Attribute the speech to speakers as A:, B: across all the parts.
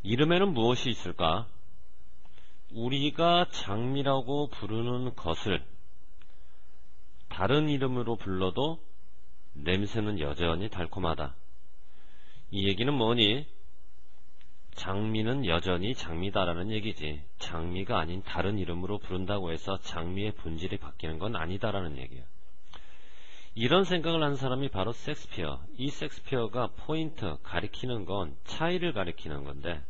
A: 이름에는 무엇이 있을까? 우리가 장미라고 부르는 것을 다른 이름으로 불러도 냄새는 여전히 달콤하다. 이 얘기는 뭐니? 장미는 여전히 장미다라는 얘기지. 장미가 아닌 다른 이름으로 부른다고 해서 장미의 본질이 바뀌는 건 아니다라는 얘기야. 이런 생각을 한 사람이 바로 셰익스피어. 이 셰익스피어가 포인트, 가리키는 건 차이를 가리키는 건데,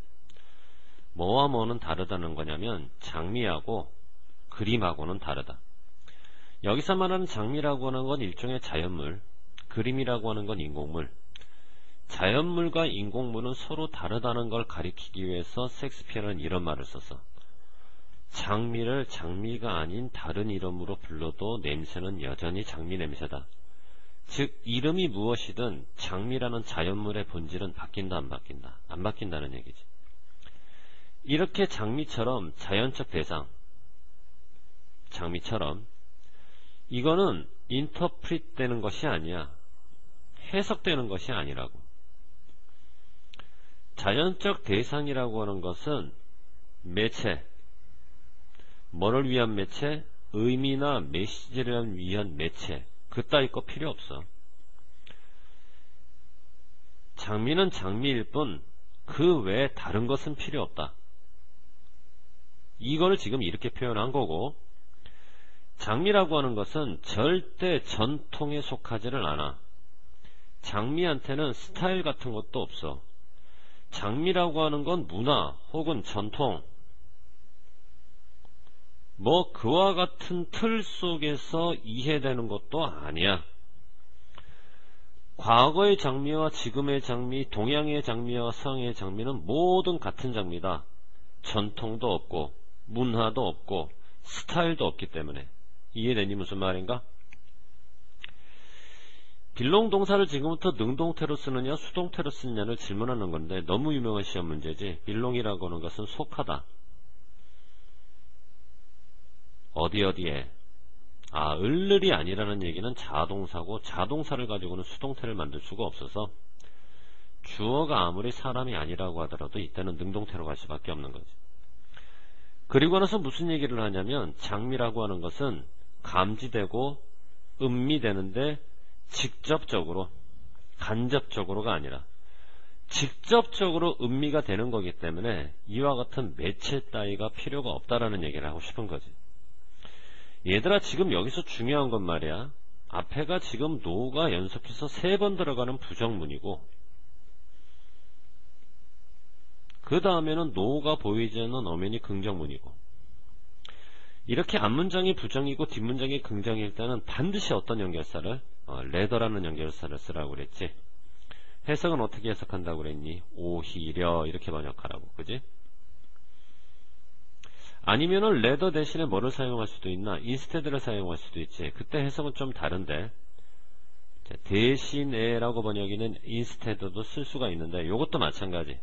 A: 뭐와 뭐는 다르다는 거냐면 장미하고 그림하고는 다르다. 여기서 말하는 장미라고 하는 건 일종의 자연물, 그림이라고 하는 건 인공물. 자연물과 인공물은 서로 다르다는 걸 가리키기 위해서 셰익스피어는 이런 말을 썼어. 장미를 장미가 아닌 다른 이름으로 불러도 냄새는 여전히 장미 냄새다. 즉 이름이 무엇이든 장미라는 자연물의 본질은 바뀐다 안 바뀐다? 안 바뀐다는 얘기지. 이렇게 장미처럼 자연적 대상, 장미처럼 이거는 인터프릿 되는 것이 아니야. 해석되는 것이 아니라고. 자연적 대상이라고 하는 것은 매체, 뭐를 위한 매체? 의미나 메시지를 위한 매체. 그따위 거 필요 없어. 장미는 장미일 뿐 그 외에 다른 것은 필요 없다. 이거를 지금 이렇게 표현한 거고, 장미라고 하는 것은 절대 전통에 속하지를 않아. 장미한테는 스타일 같은 것도 없어. 장미라고 하는 건 문화 혹은 전통, 뭐 그와 같은 틀 속에서 이해되는 것도 아니야. 과거의 장미와 지금의 장미, 동양의 장미와 서양의 장미는 모든 같은 장미다. 전통도 없고 문화도 없고 스타일도 없기 때문에. 이해되니 무슨 말인가? 빌롱 동사를 지금부터 능동태로 쓰느냐 수동태로 쓰느냐를 질문하는 건데, 너무 유명한 시험 문제지. 빌롱이라고 하는 것은 속하다. 어디에. 을을이 아니라는 얘기는 자동사고, 자동사를 가지고는 수동태를 만들 수가 없어서 주어가 아무리 사람이 아니라고 하더라도 이때는 능동태로 갈 수밖에 없는 거지. 그리고 나서 무슨 얘기를 하냐면, 장미라고 하는 것은 감지되고 음미되는데 직접적으로, 간접적으로가 아니라 직접적으로 음미가 되는 거기 때문에 이와 같은 매체 따위가 필요가 없다라는 얘기를 하고 싶은 거지. 얘들아, 지금 여기서 중요한 건 말이야, 앞에가 지금 노가 연속해서 3번 들어가는 부정문이고, 그 다음에는 노가 보이지 않는 엄연히 긍정문이고, 이렇게 앞문장이 부정이고 뒷문장이 긍정일 때는 반드시 어떤 연결사를, 레더라는 연결사를 쓰라고 그랬지. 해석은 어떻게 해석한다고 그랬니? 오히려 이렇게 번역하라고, 그지? 아니면은 레더 대신에 뭐를 사용할 수도 있나? 인스테드를 사용할 수도 있지. 그때 해석은 좀 다른데, 대신에라고 번역이는 인스테드도 쓸 수가 있는데, 이것도 마찬가지.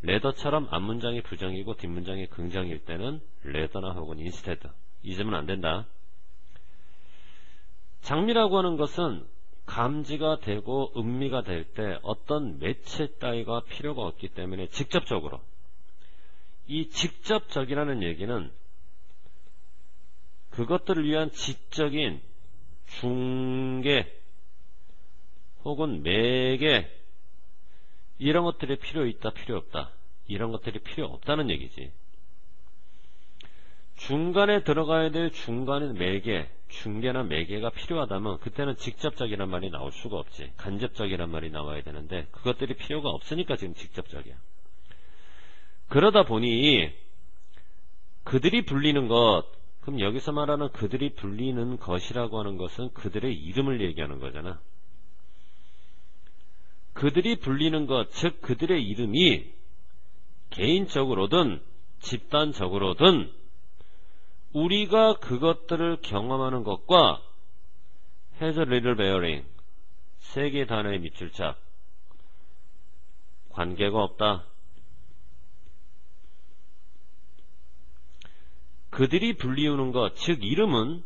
A: 레더처럼 앞문장이 부정이고 뒷문장이 긍정일 때는 레더나 혹은 인스테드, 잊으면 안 된다. 장미라고 하는 것은 감지가 되고 음미가 될 때 어떤 매체 따위가 필요가 없기 때문에 직접적으로, 이 직접적이라는 얘기는 그것들을 위한 지적인 중개 혹은 매개, 이런 것들이 필요 있다 필요 없다, 이런 것들이 필요 없다는 얘기지. 중간에 들어가야 될 중간의 매개, 중개나 매개가 필요하다면 그때는 직접적이란 말이 나올 수가 없지. 간접적이란 말이 나와야 되는데 그것들이 필요가 없으니까 지금 직접적이야. 그러다 보니 그들이 불리는 것, 그럼 여기서 말하는 그들이 불리는 것이라고 하는 것은 그들의 이름을 얘기하는 거잖아. 그들이 불리는 것, 즉 그들의 이름이 개인적으로든 집단적으로든 우리가 그것들을 경험하는 것과 has a little bearing, 3개의 단어의 밑줄짝, 관계가 없다. 그들이 불리우는 것, 즉 이름은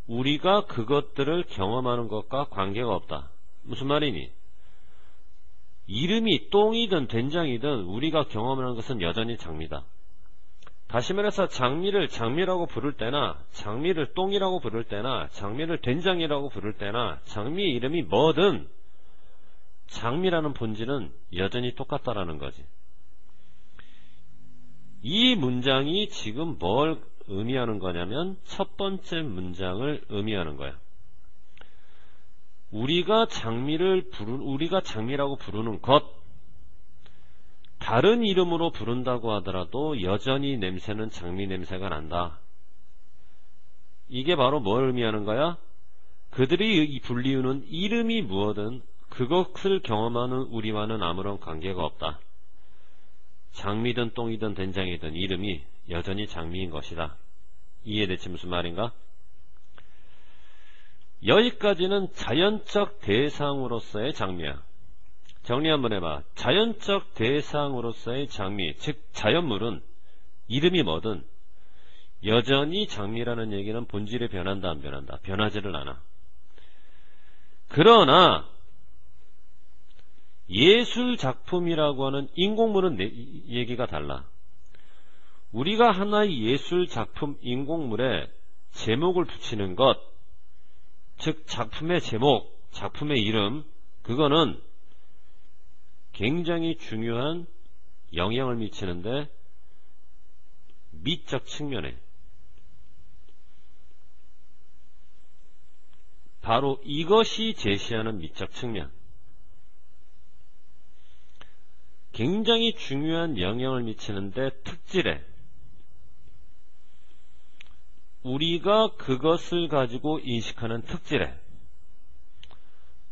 A: 우리가 그것들을 경험하는 것과 관계가 없다. 무슨 말이니? 이름이 똥이든 된장이든 우리가 경험하는 것은 여전히 장미다. 다시 말해서 장미를 장미라고 부를 때나 장미를 똥이라고 부를 때나 장미를 된장이라고 부를 때나 장미의 이름이 뭐든 장미라는 본질은 여전히 똑같다라는 거지. 이 문장이 지금 뭘 의미하는 거냐면 첫 번째 문장을 의미하는 거야. 우리가 장미라고 부르는 것, 다른 이름으로 부른다고 하더라도 여전히 냄새는 장미 냄새가 난다. 이게 바로 뭘 의미하는 거야? 그들이 불리우는 이름이 무엇든 그것을 경험하는 우리와는 아무런 관계가 없다. 장미든 똥이든 된장이든 이름이 여전히 장미인 것이다. 이해됐지 무슨 말인가? 여기까지는 자연적 대상으로서의 장미야. 정리 한번 해봐. 자연적 대상으로서의 장미, 즉 자연물은 이름이 뭐든 여전히 장미라는 얘기는 본질이 변한다 안 변한다? 변하지를 않아. 그러나 예술 작품이라고 하는 인공물은 얘기가 달라. 우리가 하나의 예술 작품 인공물에 제목을 붙이는 것, 즉 작품의 제목, 작품의 이름, 그거는 굉장히 중요한 영향을 미치는데 미적 측면에 바로 이것이 제시하는 미적 측면, 굉장히 중요한 영향을 미치는데 특질에 우리가 그것을 가지고 인식하는 특질에,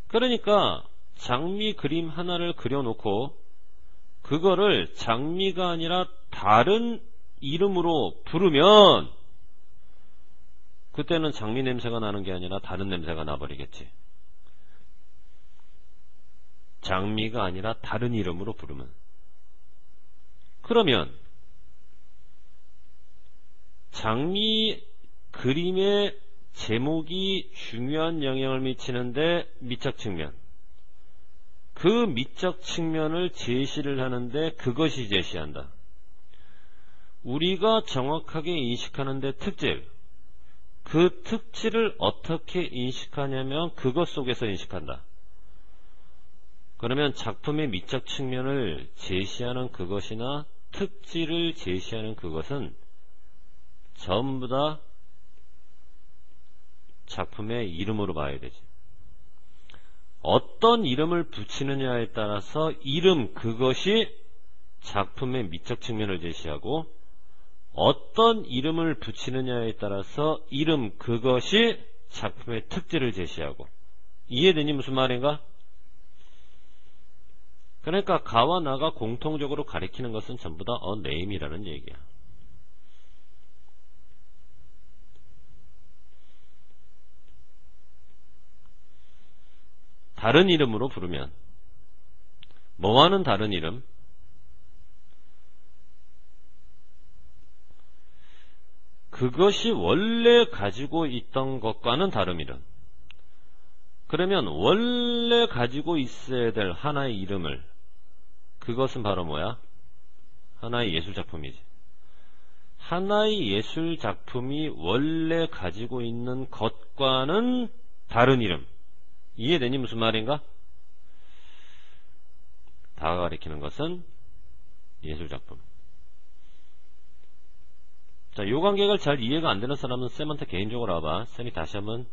A: 그러니까 장미 그림 하나를 그려놓고 그거를 장미가 아니라 다른 이름으로 부르면 그때는 장미 냄새가 나는 게 아니라 다른 냄새가 나버리겠지. 장미가 아니라 다른 이름으로 부르면. 그러면 장미 그림의 제목이 중요한 영향을 미치는데 미적 측면, 그 미적 측면을 제시를 하는데 그것이 제시한다. 우리가 정확하게 인식하는데 특질, 그 특질을 어떻게 인식하냐면 그것 속에서 인식한다. 그러면 작품의 미적 측면을 제시하는 그것이나 특질을 제시하는 그것은 전부 다 작품의 이름으로 봐야 되지. 어떤 이름을 붙이느냐에 따라서 이름 그것이 작품의 미적 측면을 제시하고, 어떤 이름을 붙이느냐에 따라서 이름 그것이 작품의 특질을 제시하고. 이해되니 무슨 말인가? 그러니까 가와 나가 공통적으로 가리키는 것은 전부 다 a name이라는 얘기야. 다른 이름으로 부르면 뭐와는 다른 이름? 그것이 원래 가지고 있던 것과는 다른 이름. 그러면 원래 가지고 있어야 될 하나의 이름을, 그것은 바로 뭐야? 하나의 예술작품이지. 하나의 예술작품이 원래 가지고 있는 것과는 다른 이름. 이해되니 무슨 말인가? 다가 가리키는 것은 예술작품. 자, 요 관계가 잘 이해가 안 되는 사람은 쌤한테 개인적으로 와봐. 쌤이 다시 한번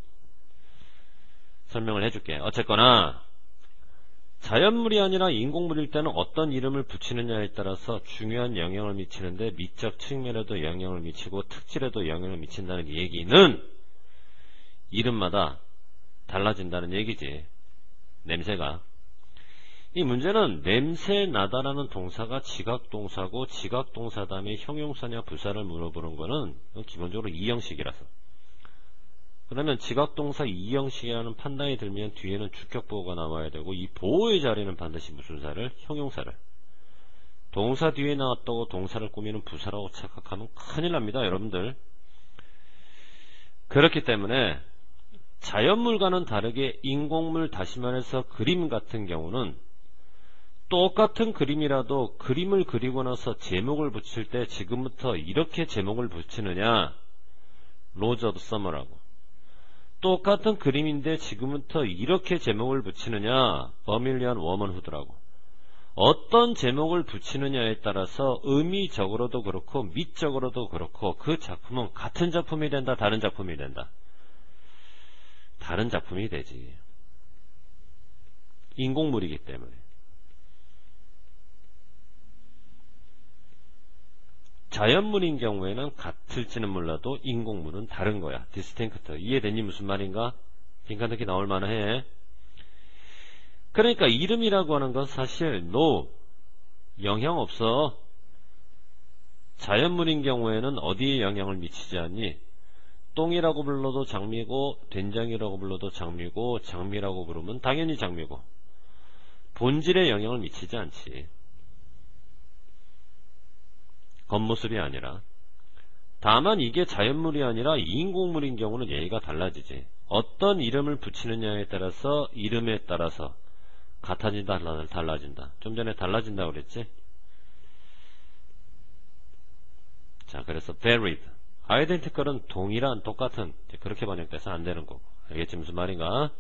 A: 설명을 해줄게. 어쨌거나 자연물이 아니라 인공물일 때는 어떤 이름을 붙이느냐에 따라서 중요한 영향을 미치는데 미적 측면에도 영향을 미치고 특질에도 영향을 미친다는 얘기는 이름마다 달라진다는 얘기지. 냄새가. 이 문제는 냄새 나다라는 동사가 지각동사고, 지각동사 다음에 형용사냐 부사를 물어보는 거는 기본적으로 이형식이라서. 그러면 지각동사 이형식이라는 판단이 들면 뒤에는 주격보호가 나와야 되고, 이 보호의 자리는 반드시 무슨 사를? 형용사를. 동사 뒤에 나왔다고 동사를 꾸미는 부사라고 착각하면 큰일 납니다, 여러분들. 그렇기 때문에 자연물과는 다르게 인공물, 다시 말해서 그림 같은 경우는 똑같은 그림이라도 그림을 그리고 나서 제목을 붙일 때 지금부터 이렇게 제목을 붙이느냐, 로저드 서머라고. 똑같은 그림인데 지금부터 이렇게 제목을 붙이느냐, 버밀리언 워먼후드라고. 어떤 제목을 붙이느냐에 따라서 의미적으로도 그렇고 미적으로도 그렇고 그 작품은 같은 작품이 된다, 다른 작품이 된다. 다른 작품이 되지. 인공물이기 때문에. 자연물인 경우에는 같을지는 몰라도 인공물은 다른 거야. 디스팅크트. 이해되니 무슨 말인가? 빈칸넣기 나올 만해. 그러니까 이름이라고 하는 건 사실 no, 영향 없어. 자연물인 경우에는 어디에 영향을 미치지 않니? 똥이라고 불러도 장미고, 된장이라고 불러도 장미고, 장미라고 부르면 당연히 장미고, 본질에 영향을 미치지 않지. 겉모습이 아니라. 다만 이게 자연물이 아니라 인공물인 경우는 얘기가 달라지지. 어떤 이름을 붙이느냐에 따라서 이름에 따라서 같아진다, 달라진다. 좀 전에 달라진다고 그랬지? 자, 그래서 varied. identical은 동일한, 똑같은. 그렇게 번역돼서 안 되는 거고. 알겠지 무슨 말인가?